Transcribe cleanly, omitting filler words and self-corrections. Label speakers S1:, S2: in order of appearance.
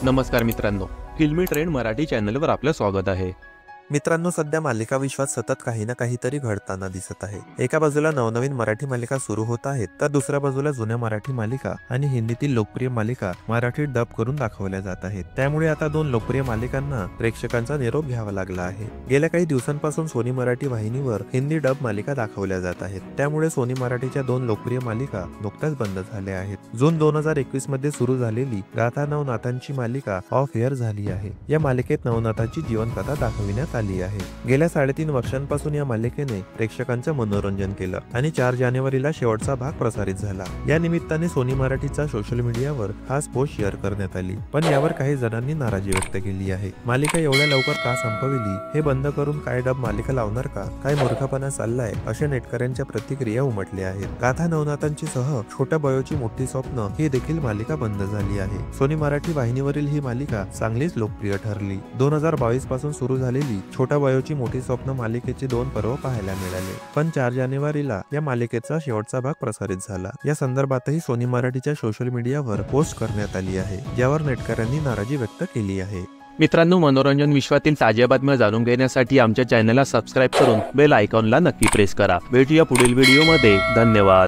S1: नमस्कार मित्रांनो, फिल्मी ट्रेंड मराठी चॅनलवर आपलं स्वागत आहे।
S2: मित्रांनो, सध्या मालिका विश्वात सतत काही ना काहीतरी घडताना दिसत आहे। एका बाजूला नवनवीन मराठी मालिका सुरू होत आहेत, तर दुसऱ्या बाजूला जुन्या मराठी मालिका आणि हिंदीतील लोकप्रिय मालिका मराठीत डब करून दाखवल्या जात आहेत। त्यामुळे आता दोन लोकप्रिय मालिकांना प्रेक्षकांचा निरोप घ्यावा लागला आहे। गेल्या काही दिवसांपासून सोनी मराठी वाहिनीवर हिंदी डब मालिका दाखवल्या जात आहेत। त्यामुळे सोनी मराठीच्या दोन लोकप्रिय मालिका नुकत्याच बंद झाल्या आहेत। जून 2021 मध्ये सुरू झालेली गाथा नवनाथांची मालिका ऑफ एअर झाली आहे। या मालिकेत नवनाथांची जीवनकथा दाखविण्यात आली आहे। गेल्या 3.5 वर्षांपासून या मालिकेने प्रेक्षकांचं मनोरंजन केलं आणि 4 जानेवारीला शेवटचा भाग प्रसारित झाला। या निमित्ताने सोनी मराठीचा सोशल मीडियावर खास पोस्ट शेअर करण्यात आली, पण यावर काही जणांनी नाराजी व्यक्त केली आहे। मालिका एवढ्या लवकर का संपविली, हे बंद करून काय डब मालिका लावणार का, काय मूर्खपणा चाललाय, अशा नेटकऱ्यांच्या प्रतिक्रिया उमटल्या आहेत। गाथा नवनाथांची सह छोट्या बयोची मोठी स्वप्न ही देखील मालिका बंद झाली आहे। सोनी मराठी वाहिनीवरील ही मालिका चांगलीच लोकप्रिय ठरली। 2022 पासून सुरू झालेली छोट्या वयोची मोठी स्वप्न मालिकेचे 2 पर्व पाहायला मिळाले, पण 4 जानेवारीला या मालिकेचा शेवटचा भाग प्रसारित झाला। या संदर्भातही सोनी मराठीच्या सोशल मीडियावर पोस्ट करण्यात आली आहे, ज्यावर नेटकऱ्यांनी नाराजी व्यक्त केली आहे।
S1: मित्रांनो, मनोरंजन विश्वातील ताज्या बातम्या जाणून घेण्यासाठी आमच्या चॅनलला सबस्क्राईब करून बेल आयकॉनला नक्की प्रेस करा। भेटूया पुढील व्हिडिओमध्ये। धन्यवाद।